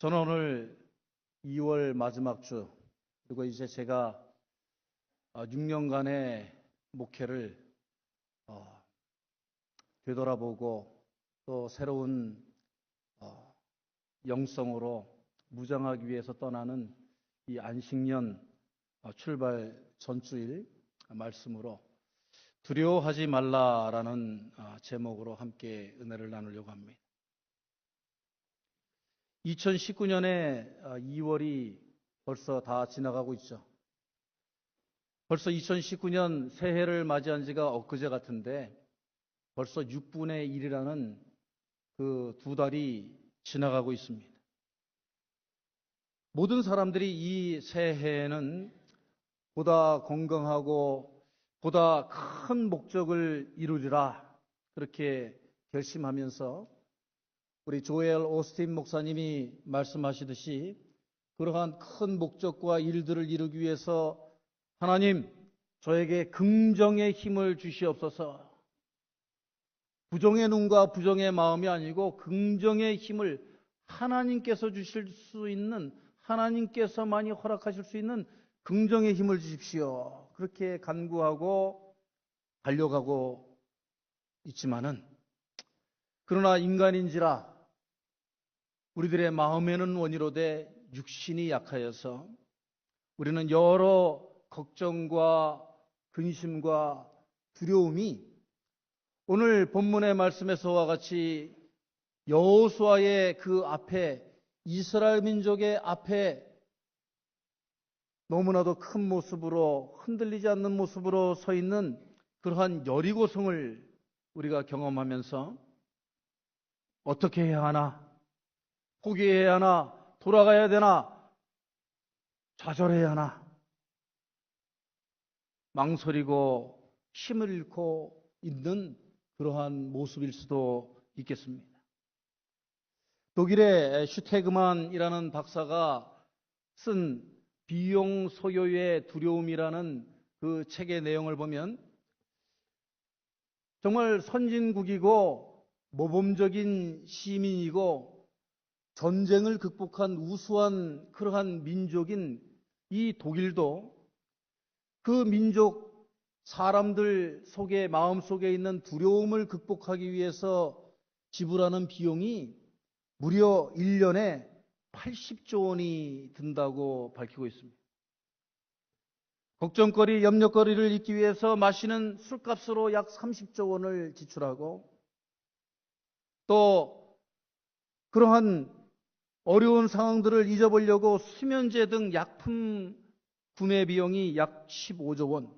저는 오늘 2월 마지막 주, 그리고 이제 제가 6년간의 목회를 되돌아보고 또 새로운 영성으로 무장하기 위해서 떠나는 이 안식년 출발 전주일 말씀으로 두려워하지 말라라는 제목으로 함께 은혜를 나누려고 합니다. 2019년의 2월이 벌써 다 지나가고 있죠. 벌써 2019년 새해를 맞이한 지가 엊그제 같은데 벌써 6분의 1이라는 그 2달이 지나가고 있습니다. 모든 사람들이 이 새해에는 보다 건강하고 보다 큰 목적을 이루리라 그렇게 결심하면서 우리 조엘 오스틴 목사님이 말씀하시듯이 그러한 큰 목적과 일들을 이루기 위해서 하나님 저에게 긍정의 힘을 주시옵소서. 부정의 눈과 부정의 마음이 아니고 긍정의 힘을 하나님께서 주실 수 있는, 하나님께서만이 허락하실 수 있는 긍정의 힘을 주십시오. 그렇게 간구하고 달려가고 있지만은 그러나 인간인지라 우리들의 마음에는 원이로되 육신이 약하여서 우리는 여러 걱정과 근심과 두려움이 오늘 본문의 말씀에서와 같이 여호수아의 그 앞에, 이스라엘 민족의 앞에 너무나도 큰 모습으로, 흔들리지 않는 모습으로 서 있는 그러한 여리고성을 우리가 경험하면서 어떻게 해야 하나? 포기해야 하나? 돌아가야 되나? 좌절해야 하나? 망설이고 힘을 잃고 있는 그러한 모습일 수도 있겠습니다. 독일의 슈테그만이라는 박사가 쓴 비용 소요의 두려움이라는 그 책의 내용을 보면 정말 선진국이고 모범적인 시민이고 전쟁을 극복한 우수한 그러한 민족인 이 독일도 그 민족 사람들 속에, 마음속에 있는 두려움을 극복하기 위해서 지불하는 비용이 무려 1년에 80조 원이 든다고 밝히고 있습니다. 걱정거리, 염려거리를 잊기 위해서 마시는 술값으로 약 30조 원을 지출하고 또 그러한 어려운 상황들을 잊어보려고 수면제 등 약품 구매 비용이 약 15조 원,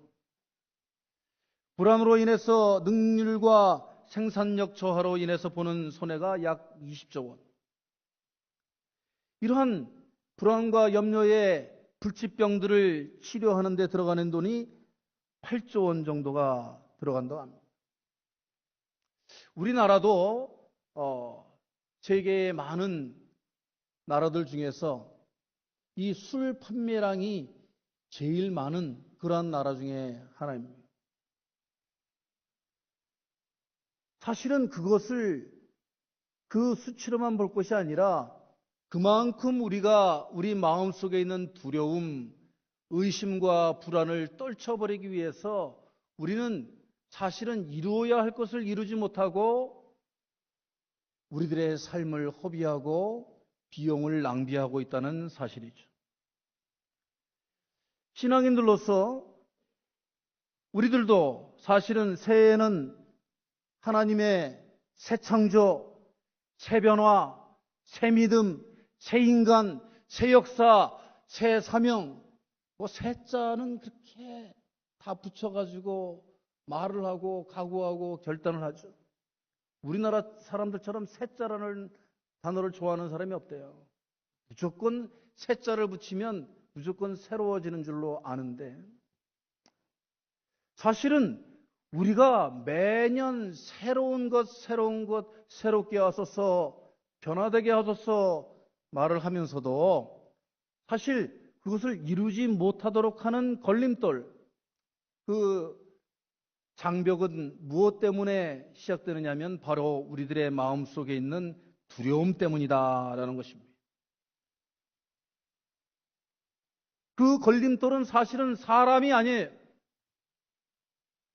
불안으로 인해서 능률과 생산력 저하로 인해서 보는 손해가 약 20조 원. 이러한 불안과 염려의 불치병들을 치료하는 데 들어가는 돈이 8조 원 정도가 들어간다고 합니다. 우리나라도 세계의 많은 나라들 중에서 이 술 판매량이 제일 많은 그러한 나라 중에 하나입니다. 사실은 그것을 그 수치로만 볼 것이 아니라 그만큼 우리가 우리 마음속에 있는 두려움, 의심과 불안을 떨쳐버리기 위해서 우리는 사실은 이루어야 할 것을 이루지 못하고 우리들의 삶을 허비하고 비용을 낭비하고 있다는 사실이죠. 신앙인들로서 우리들도 사실은 새해에는 하나님의 새 창조, 새 변화, 새 믿음, 새 인간, 새 역사, 새 사명, 새자는 그렇게 다 붙여가지고 말을 하고 각오하고 결단을 하죠. 우리나라 사람들처럼 새자라는 단어를 좋아하는 사람이 없대요. 무조건 새자를 붙이면 무조건 새로워지는 줄로 아는데 사실은 우리가 매년 새로운 것, 새롭게 하소서, 변화되게 하소서 말을 하면서도 사실 그것을 이루지 못하도록 하는 걸림돌, 그 장벽은 무엇 때문에 시작되느냐면 바로 우리들의 마음속에 있는 두려움 때문이다라는 것입니다. 그 걸림돌은 사실은 사람이 아니에요.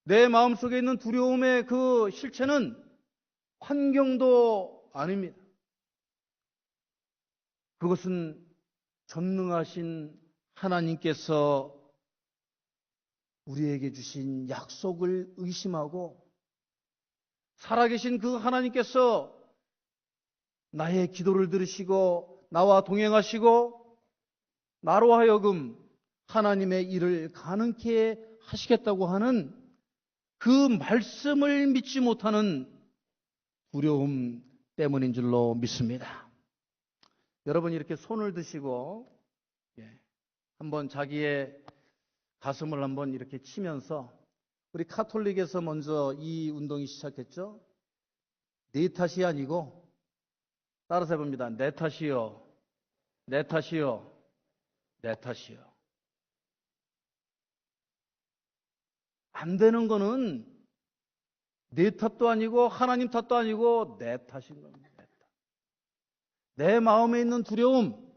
내 마음속에 있는 두려움의 그 실체는 환경도 아닙니다. 그것은 전능하신 하나님께서 우리에게 주신 약속을 의심하고 살아계신 그 하나님께서 나의 기도를 들으시고 나와 동행하시고 나로 하여금 하나님의 일을 가능케 하시겠다고 하는 그 말씀을 믿지 못하는 두려움 때문인 줄로 믿습니다. 여러분 이렇게 손을 드시고 한번 자기의 가슴을 한번 이렇게 치면서, 우리 카톨릭에서 먼저 이 운동이 시작했죠. 네 탓이 아니고 따라서 해봅니다. 내 탓이요, 내 탓이요, 내 탓이요. 안 되는 거는 내 탓도 아니고 하나님 탓도 아니고 내 탓인 겁니다. 내 마음에 있는 두려움,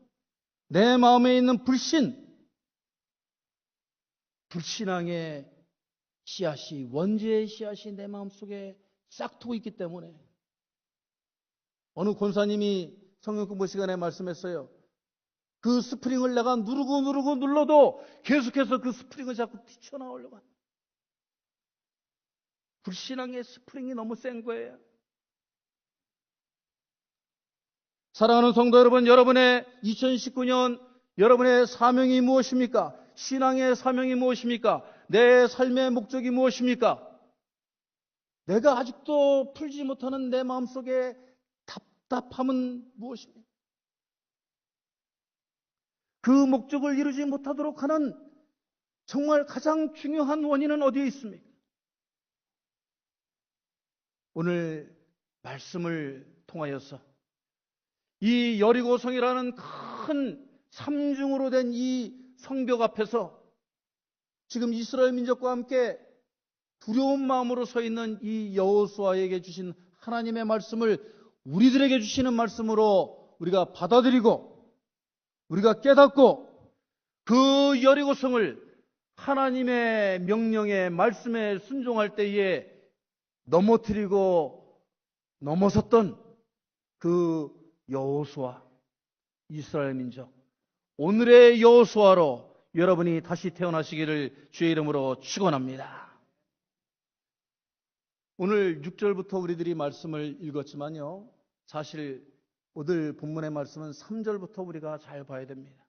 내 마음에 있는 불신앙의 씨앗이, 원죄의 씨앗이 내 마음속에 싹트고 있기 때문에, 어느 권사님이 성경 공부 시간에 말씀했어요. 그 스프링을 내가 누르고 눌러도 계속해서 그 스프링을 자꾸 튀쳐나오려고 한다. 불신앙의 스프링이 너무 센 거예요. 사랑하는 성도 여러분, 여러분의 2019년 여러분의 사명이 무엇입니까? 신앙의 사명이 무엇입니까? 내 삶의 목적이 무엇입니까? 내가 아직도 풀지 못하는 내 마음속의 답답함은 무엇입니까? 그 목적을 이루지 못하도록 하는 정말 가장 중요한 원인은 어디에 있습니까? 오늘 말씀을 통하여서 이 여리고성이라는 큰 삼중으로 된 이 성벽 앞에서 지금 이스라엘 민족과 함께 두려운 마음으로 서 있는 이 여호수아에게 주신 하나님의 말씀을 우리들에게 주시는 말씀으로 우리가 받아들이고 우리가 깨닫고 그 여리고성을 하나님의 명령에 말씀에 순종할 때에 넘어뜨리고 넘어섰던 그 여호수아, 이스라엘 민족, 오늘의 여호수아로 여러분이 다시 태어나시기를 주의 이름으로 축원합니다. 오늘 6절부터 우리들이 말씀을 읽었지만요, 사실 오늘 본문의 말씀은 3절부터 우리가 잘 봐야 됩니다.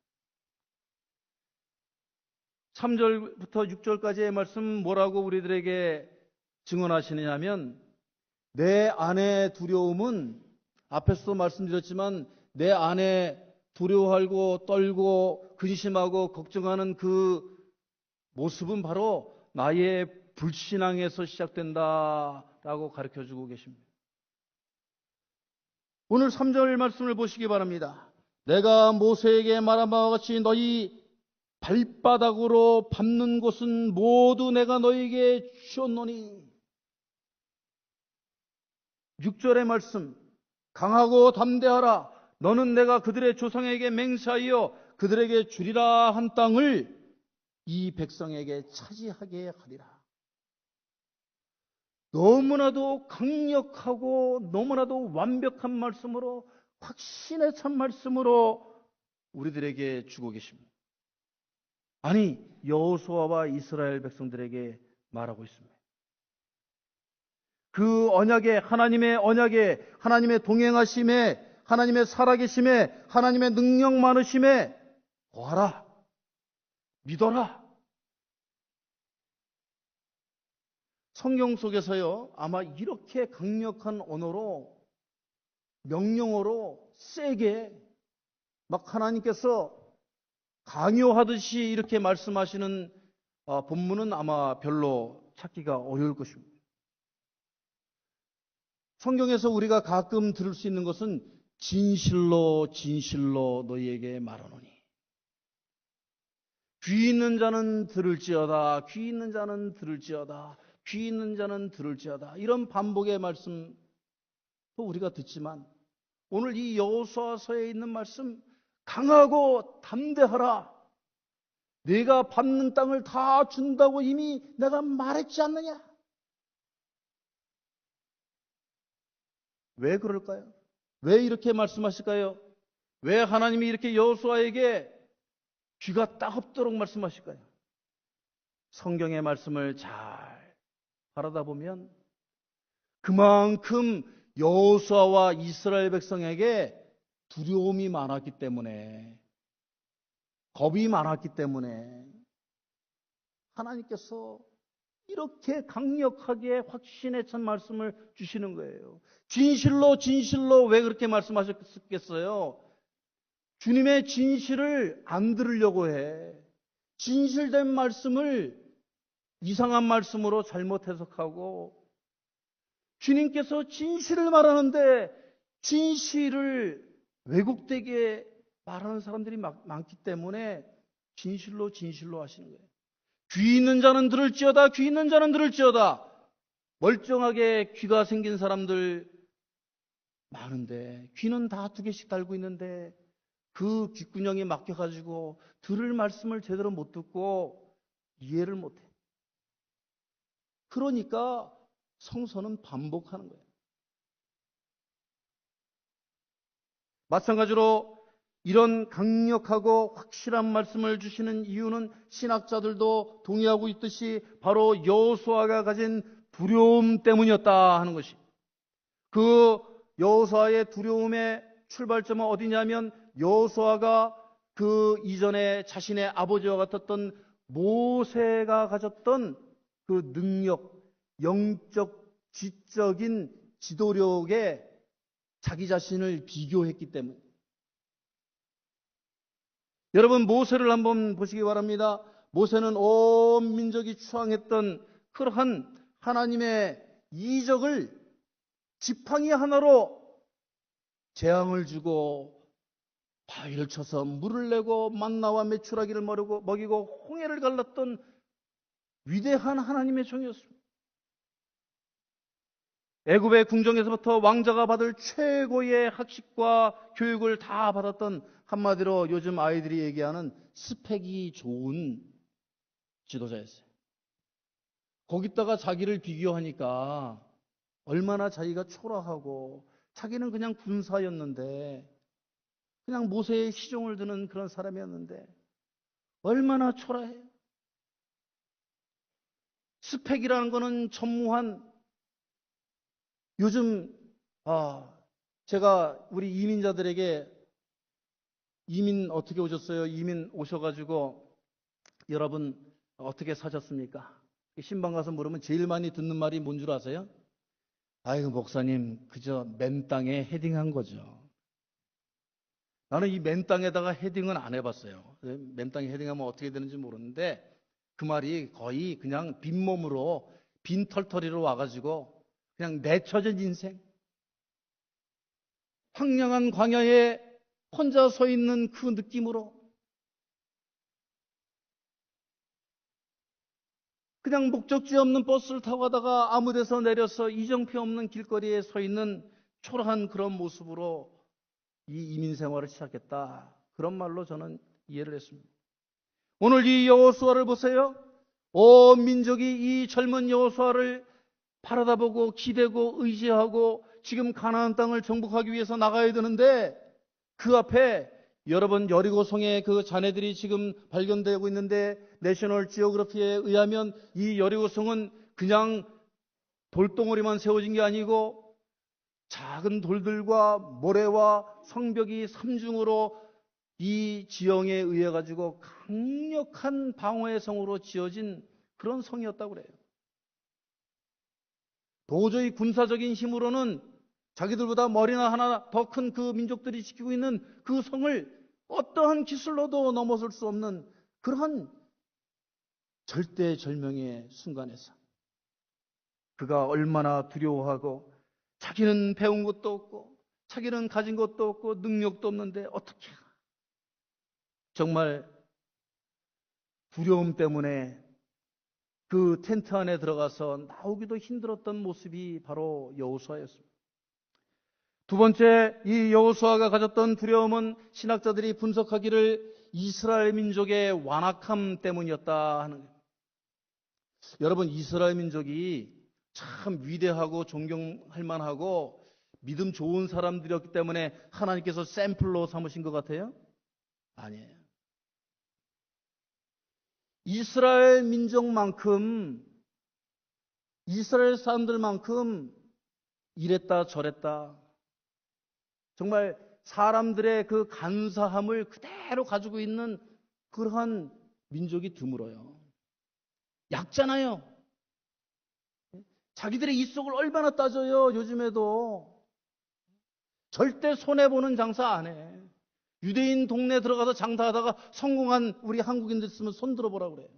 3절부터 6절까지의 말씀 뭐라고 우리들에게 증언하시느냐면, 내 안의 두려움은, 앞에서도 말씀드렸지만 내 안에 두려워하고 떨고 근심하고 걱정하는 그 모습은 바로 나의 불신앙에서 시작된다라고 가르쳐주고 계십니다. 오늘 3절 말씀을 보시기 바랍니다. 내가 모세에게 말한 바와 같이 너희 발바닥으로 밟는 곳은 모두 내가 너희에게 주었노니. 6절의 말씀, 강하고 담대하라. 너는 내가 그들의 조상에게 맹세하여 그들에게 주리라 한 땅을 이 백성에게 차지하게 하리라. 너무나도 강력하고 너무나도 완벽한 말씀으로, 확신에 찬 말씀으로 우리들에게 주고 계십니다. 아니, 여호수아와 이스라엘 백성들에게 말하고 있습니다. 그 언약에, 하나님의 언약에, 하나님의 동행하심에, 하나님의 살아계심에, 하나님의 능력 많으심에 거하라, 믿어라. 성경 속에서요, 아마 이렇게 강력한 언어로, 명령어로 세게 막 하나님께서 강요하듯이 이렇게 말씀하시는 본문은 아마 별로 찾기가 어려울 것입니다. 성경에서 우리가 가끔 들을 수 있는 것은 진실로 진실로 너희에게 말하노니, 귀 있는 자는 들을지어다, 귀 있는 자는 들을지어다, 귀 있는 자는 들을지어다, 이런 반복의 말씀도 우리가 듣지만, 오늘 이 여호수아서에 있는 말씀, 강하고 담대하라, 네가 밟는 땅을 다 준다고 이미 내가 말했지 않느냐? 왜 그럴까요? 왜 이렇게 말씀하실까요? 왜 하나님이 이렇게 여호수아에게 귀가 따갑도록 말씀하실까요? 성경의 말씀을 잘 바라다 보면 그만큼 여호수아와 이스라엘 백성에게 두려움이 많았기 때문에, 겁이 많았기 때문에 하나님께서 이렇게 강력하게 확신에 찬 말씀을 주시는 거예요. 진실로 진실로 왜 그렇게 말씀하셨겠어요? 주님의 진실을 안 들으려고 해. 진실된 말씀을 이상한 말씀으로 잘못 해석하고, 주님께서 진실을 말하는데 진실을 왜곡되게 말하는 사람들이 많기 때문에 진실로 진실로 하시는 거예요. 귀 있는 자는 들을지어다, 귀 있는 자는 들을지어다. 멀쩡하게 귀가 생긴 사람들 많은데 귀는 다 2개씩 달고 있는데 그 귓구녕이 막혀가지고 들을 말씀을 제대로 못 듣고 이해를 못해. 그러니까 성서는 반복하는 거예요. 마찬가지로 이런 강력하고 확실한 말씀을 주시는 이유는 신학자들도 동의하고 있듯이 바로 여호수아가 가진 두려움 때문이었다 하는 것이. 그 여호수아의 두려움의 출발점은 어디냐면 여호수아가 그 이전에 자신의 아버지와 같았던 모세가 가졌던 그 능력, 영적, 지적인 지도력에 자기 자신을 비교했기 때문에. 여러분, 모세를 한번 보시기 바랍니다. 모세는 온 민족이 추앙했던 그러한 하나님의 이적을 지팡이 하나로 재앙을 주고 바위를 쳐서 물을 내고 만나와 메추라기를 먹이고 홍해를 갈랐던 위대한 하나님의 종이었습니다. 애굽의 궁정에서부터 왕자가 받을 최고의 학식과 교육을 다 받았던, 한마디로 요즘 아이들이 얘기하는 스펙이 좋은 지도자였어요. 거기다가 자기를 비교하니까 얼마나 자기가 초라하고, 자기는 그냥 군사였는데 그냥 모세의 시종을 드는 그런 사람이었는데 얼마나 초라해요. 스펙이라는 거는 전무한, 요즘 제가 우리 이민자들에게 이민 어떻게 오셨어요? 이민 오셔가지고 여러분 어떻게 사셨습니까? 신방 가서 물으면 제일 많이 듣는 말이 뭔 줄 아세요? 아이고 목사님, 그저 맨 땅에 헤딩한 거죠. 나는 이 맨 땅에다가 헤딩은 안 해봤어요. 맨 땅에 헤딩하면 어떻게 되는지 모르는데 그 말이 거의 그냥 빈몸으로 빈털터리로 와가지고 그냥 내쳐진 인생, 황량한 광야에 혼자 서 있는 그 느낌으로 그냥 목적지 없는 버스를 타고 가다가 아무 데서 내려서 이정표 없는 길거리에 서 있는 초라한 그런 모습으로 이 이민 생활을 시작했다. 그런 말로 저는 이해를 했습니다. 오늘 이 여호수아를 보세요. 온 민족이 이 젊은 여호수아를 바라다보고 기대고 의지하고 지금 가나안 땅을 정복하기 위해서 나가야 되는데, 그 앞에 여러분 여리고성의 그 잔해들이 지금 발견되고 있는데, 내셔널 지오그래피에 의하면 이 여리고성은 그냥 돌덩어리만 세워진 게 아니고 작은 돌들과 모래와 성벽이 삼중으로 이 지형에 의해 가지고 강력한 방어의 성으로 지어진 그런 성이었다고 그래요. 도저히 군사적인 힘으로는 자기들보다 머리나 하나 더 큰 그 민족들이 지키고 있는 그 성을 어떠한 기술로도 넘어설 수 없는 그러한 절대절명의 순간에서 그가 얼마나 두려워하고, 자기는 배운 것도 없고 자기는 가진 것도 없고 능력도 없는데 어떻게 정말 두려움 때문에 그 텐트 안에 들어가서 나오기도 힘들었던 모습이 바로 여호수아였습니다. 두 번째, 이 여호수아가 가졌던 두려움은 신학자들이 분석하기를 이스라엘 민족의 완악함 때문이었다 하는 거예요. 여러분, 이스라엘 민족이 참 위대하고 존경할 만하고 믿음 좋은 사람들이었기 때문에 하나님께서 샘플로 삼으신 것 같아요? 아니에요. 이스라엘 민족만큼, 이스라엘 사람들만큼 이랬다 저랬다, 정말 사람들의 그 간사함을 그대로 가지고 있는 그러한 민족이 드물어요. 약잖아요. 자기들의 입속을 얼마나 따져요. 요즘에도 절대 손해보는 장사 안 해. 유대인 동네 들어가서 장사하다가 성공한 우리 한국인들 있으면 손 들어보라고 그래요.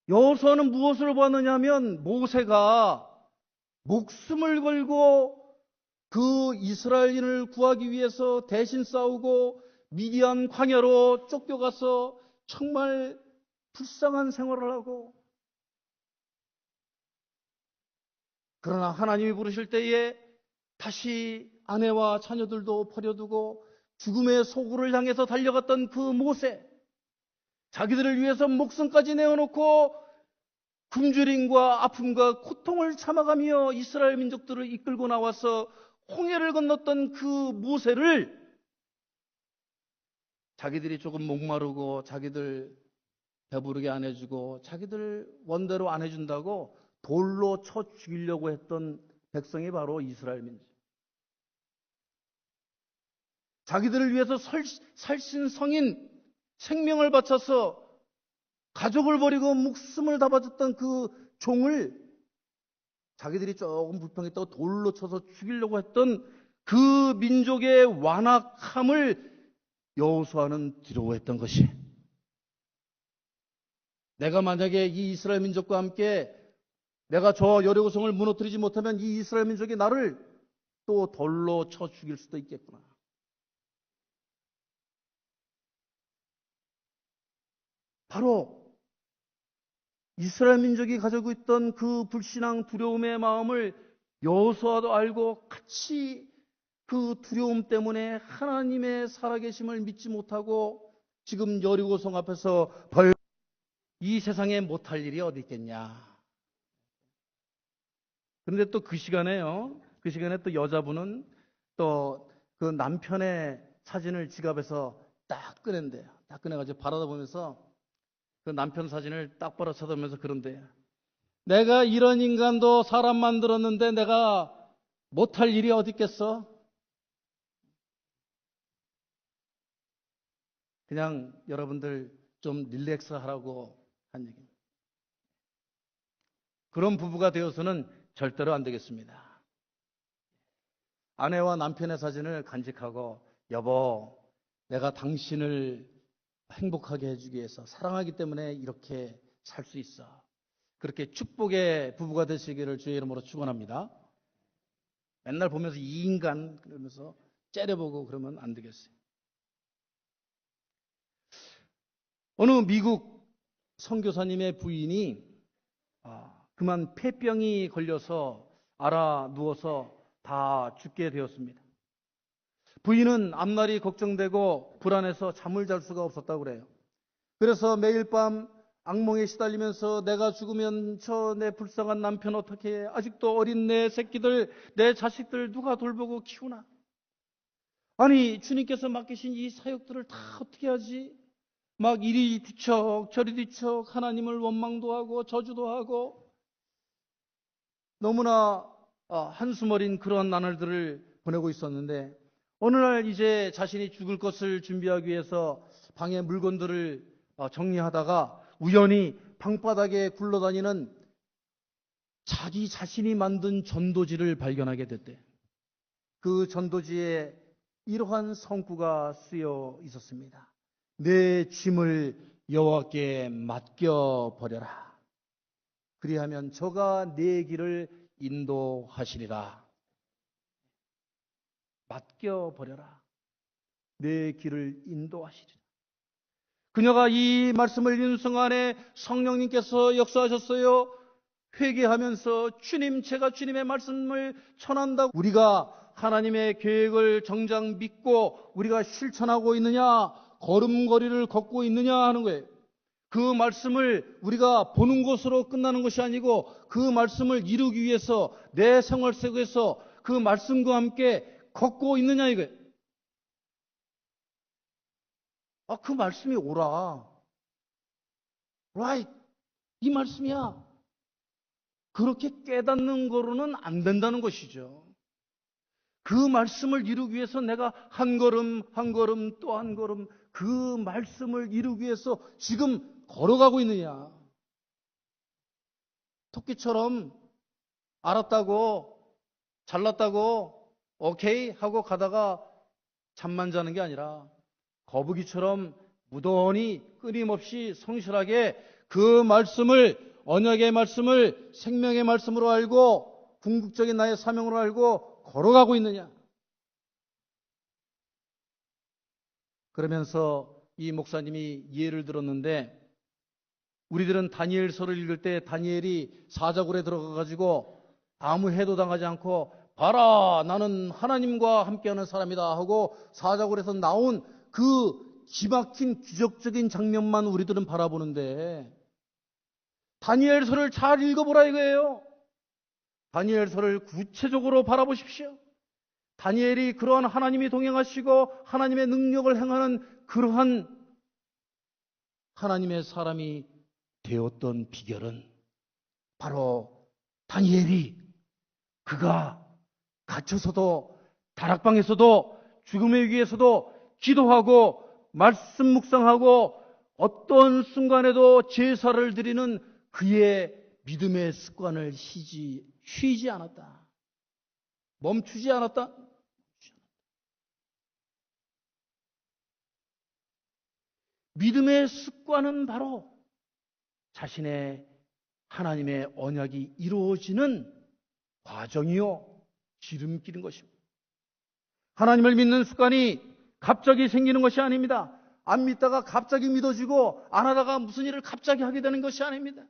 여호수아는 무엇을 보았느냐면, 모세가 목숨을 걸고 그 이스라엘인을 구하기 위해서 대신 싸우고 미디안 광야로 쫓겨가서 정말 불쌍한 생활을 하고, 그러나 하나님이 부르실 때에 다시 아내와 자녀들도 버려두고 죽음의 소굴을 향해서 달려갔던 그 모세, 자기들을 위해서 목숨까지 내어놓고 굶주림과 아픔과 고통을 참아가며 이스라엘 민족들을 이끌고 나와서 홍해를 건넜던 그 모세를 자기들이 조금 목마르고 자기들 배부르게 안 해주고 자기들 원대로 안 해준다고 돌로 쳐 죽이려고 했던 백성이 바로 이스라엘 민족. 자기들을 위해서 살신성인 생명을 바쳐서 가족을 버리고 목숨을 다 바쳤던 그 종을 자기들이 조금 불평했다고 돌로 쳐서 죽이려고 했던 그 민족의 완악함을 여호수아는 두려워했던 것이, 내가 만약에 이 이스라엘 민족과 함께 내가 저 여리고성을 무너뜨리지 못하면 이 이스라엘 민족이 나를 또 돌로 쳐 죽일 수도 있겠구나. 바로 이스라엘 민족이 가지고 있던 그 불신앙 두려움의 마음을 여호수아도 알고 같이 그 두려움 때문에 하나님의 살아계심을 믿지 못하고 지금 여리고성 앞에서 이 세상에 못할 일이 어디 있겠냐. 그런데 또 그 시간에요, 그 시간에 또 여자분은 또 그 남편의 사진을 지갑에서 딱 꺼낸대요. 딱 꺼내가지고 바라다 보면서 그 남편 사진을 딱 바라 쳐다보면서 그런데요, 내가 이런 인간도 사람 만들었는데 내가 못할 일이 어디 있겠어? 그냥 여러분들 좀 릴렉스 하라고 한 얘기입니다. 그런 부부가 되어서는 절대로 안 되겠습니다. 아내와 남편의 사진을 간직하고, 여보, 내가 당신을 행복하게 해주기 위해서 사랑하기 때문에 이렇게 살 수 있어. 그렇게 축복의 부부가 되시기를 주의 이름으로 축원합니다. 맨날 보면서 이 인간 그러면서 째려보고 그러면 안 되겠어요. 어느 미국 선교사님의 부인이 그만 폐병이 걸려서 알아 누워서 다 죽게 되었습니다. 부인은 앞날이 걱정되고 불안해서 잠을 잘 수가 없었다고 그래요. 그래서 매일 밤 악몽에 시달리면서 내가 죽으면 저 내 불쌍한 남편 어떻게 해? 아직도 어린 내 새끼들, 내 자식들 누가 돌보고 키우나? 아니, 주님께서 맡기신 이 사역들을 다 어떻게 하지? 막 이리 뒤척 저리 뒤척 하나님을 원망도 하고 저주도 하고 너무나 한숨 어린 그러한 나날들을 보내고 있었는데, 어느 날 이제 자신이 죽을 것을 준비하기 위해서 방에 물건들을 정리하다가 우연히 방바닥에 굴러다니는 자기 자신이 만든 전도지를 발견하게 됐대. 그 전도지에 이러한 성구가 쓰여 있었습니다. 내 짐을 여호와께 맡겨버려라. 그리하면 저가 내 길을 인도하시리라. 맡겨버려라. 내 길을 인도하시리라. 그녀가 이 말씀을 읽는 순간에 성령님께서 역사하셨어요. 회개하면서 주님, 제가 주님의 말씀을 전한다고, 우리가 하나님의 계획을 정작 믿고 우리가 실천하고 있느냐, 걸음걸이를 걷고 있느냐 하는 거예요. 그 말씀을 우리가 보는 것으로 끝나는 것이 아니고 그 말씀을 이루기 위해서 내 생활 속에서 그 말씀과 함께 걷고 있느냐 이거예요. 그 말씀이 옳아. Right. 이 말씀이야. 그렇게 깨닫는 거로는 안 된다는 것이죠. 그 말씀을 이루기 위해서 내가 한 걸음 한 걸음 또 한 걸음 그 말씀을 이루기 위해서 지금 걸어가고 있느냐. 토끼처럼 알았다고 잘났다고 오케이 하고 가다가 잠만 자는 게 아니라 거북이처럼 무던히 끊임없이 성실하게 그 말씀을, 언약의 말씀을 생명의 말씀으로 알고 궁극적인 나의 사명으로 알고 걸어가고 있느냐. 그러면서 이 목사님이 예를 들었는데, 우리들은 다니엘서를 읽을 때 다니엘이 사자굴에 들어가가지고 아무 해도 당하지 않고 봐라 나는 하나님과 함께하는 사람이다 하고 사자굴에서 나온 그 기막힌 기적적인 장면만 우리들은 바라보는데, 다니엘서를 잘 읽어보라 이거예요. 다니엘서를 구체적으로 바라보십시오. 다니엘이 그러한 하나님이 동행하시고 하나님의 능력을 행하는 그러한 하나님의 사람이 되었던 비결은 바로 다니엘이 그가 갇혀서도 다락방에서도 죽음의 위기에서도 기도하고 말씀 묵상하고 어떤 순간에도 제사를 드리는 그의 믿음의 습관을 쉬지 않았다. 멈추지 않았다. 믿음의 습관은 바로 자신의 하나님의 언약이 이루어지는 과정이요, 지름길인 것입니다. 하나님을 믿는 습관이 갑자기 생기는 것이 아닙니다. 안 믿다가 갑자기 믿어지고 안 하다가 무슨 일을 갑자기 하게 되는 것이 아닙니다.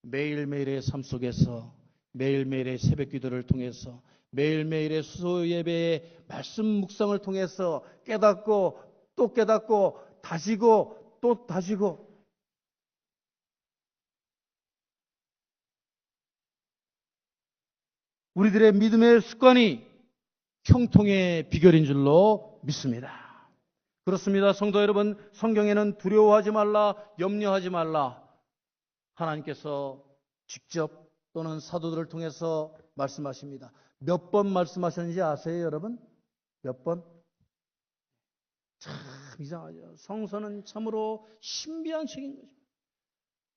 매일매일의 삶 속에서, 매일매일의 새벽 기도를 통해서, 매일매일의 수요 예배의 말씀 묵상을 통해서 깨닫고 또 깨닫고 다지고 또 다지고, 우리들의 믿음의 습관이 형통의 비결인 줄로 믿습니다. 그렇습니다. 성도 여러분, 성경에는 두려워하지 말라, 염려하지 말라, 하나님께서 직접 또는 사도들을 통해서 말씀하십니다. 몇 번 말씀하셨는지 아세요, 여러분? 몇 번? 참 이상하죠. 성서는 참으로 신비한 책인 거죠.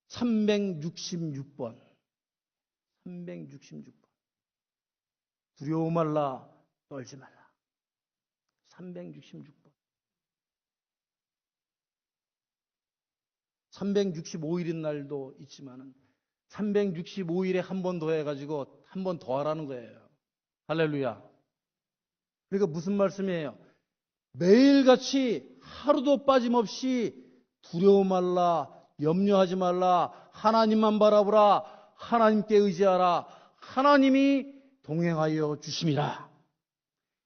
366번. 366번. 두려워 말라, 떨지 말라. 366번. 365일인 날도 있지만은 365일에 한 번 더 해가지고 한 번 더 하라는 거예요. 할렐루야. 그러니까 무슨 말씀이에요? 매일같이 하루도 빠짐없이 두려워 말라, 염려하지 말라, 하나님만 바라보라, 하나님께 의지하라, 하나님이 동행하여 주심이라.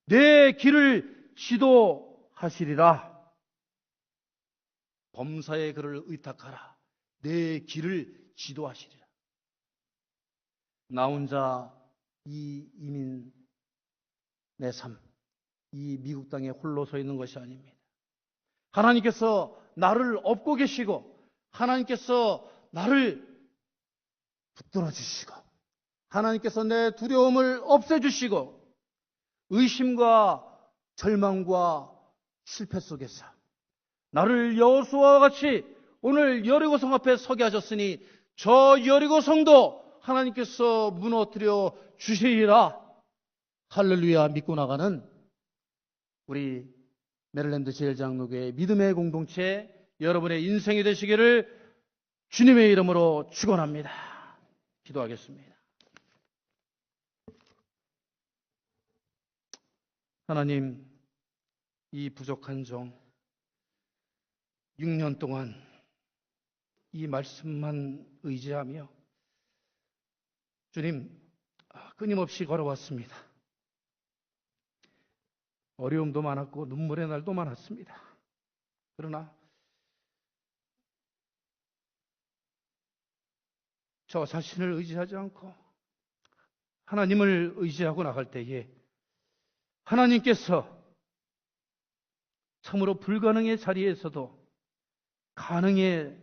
내 길을 지도하시리라. 범사의 그를 의탁하라. 내 길을 지도하시리라. 나 혼자 이 이민 내 삶, 이 미국 땅에 홀로 서 있는 것이 아닙니다. 하나님께서 나를 업고 계시고 하나님께서 나를 붙들어 주시고 하나님께서 내 두려움을 없애주시고 의심과 절망과 실패 속에서 나를 여호수아와 같이 오늘 여리고성 앞에 서게 하셨으니 저 여리고성도 하나님께서 무너뜨려 주시리라. 할렐루야 믿고 나가는 우리 메릴랜드 제일장로교회 믿음의 공동체 여러분의 인생이 되시기를 주님의 이름으로 축원합니다. 기도하겠습니다. 하나님, 이 부족한 종 6년 동안 이 말씀만 의지하며 주님 끊임없이 걸어왔습니다. 어려움도 많았고 눈물의 날도 많았습니다. 그러나 저 자신을 의지하지 않고 하나님을 의지하고 나갈 때에 하나님께서 참으로 불가능의 자리에서도 가능의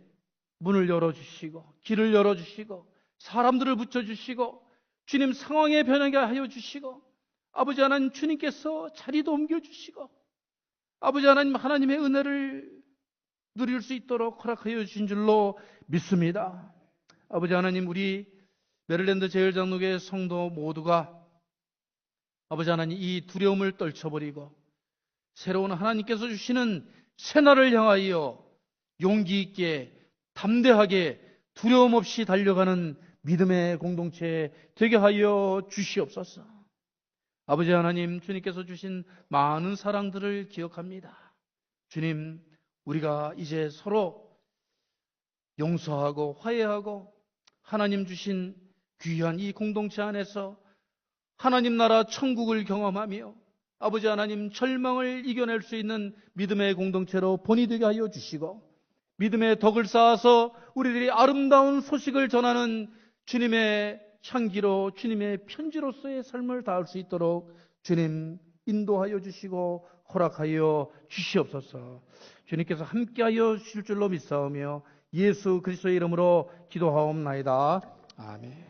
문을 열어주시고 길을 열어주시고 사람들을 붙여주시고 주님 상황에 변하게 하여 주시고 아버지 하나님 주님께서 자리도 옮겨주시고 아버지 하나님 하나님의 은혜를 누릴 수 있도록 허락하여 주신 줄로 믿습니다. 아버지 하나님 우리 메릴랜드 제일장로교회 성도 모두가 아버지 하나님 이 두려움을 떨쳐버리고 새로운 하나님께서 주시는 새날을 향하여 용기 있게 담대하게 두려움 없이 달려가는 믿음의 공동체 되게 하여 주시옵소서. 아버지 하나님 주님께서 주신 많은 사랑들을 기억합니다. 주님 우리가 이제 서로 용서하고 화해하고 하나님 주신 귀한 이 공동체 안에서 하나님 나라 천국을 경험하며 아버지 하나님 절망을 이겨낼 수 있는 믿음의 공동체로 본이 되게 하여 주시고 믿음의 덕을 쌓아서 우리들이 아름다운 소식을 전하는 주님의 향기로 주님의 편지로서의 삶을 다할 수 있도록 주님 인도하여 주시고 허락하여 주시옵소서. 주님께서 함께하여 주실 줄로 믿사오며 예수 그리스도의 이름으로 기도하옵나이다. 아멘.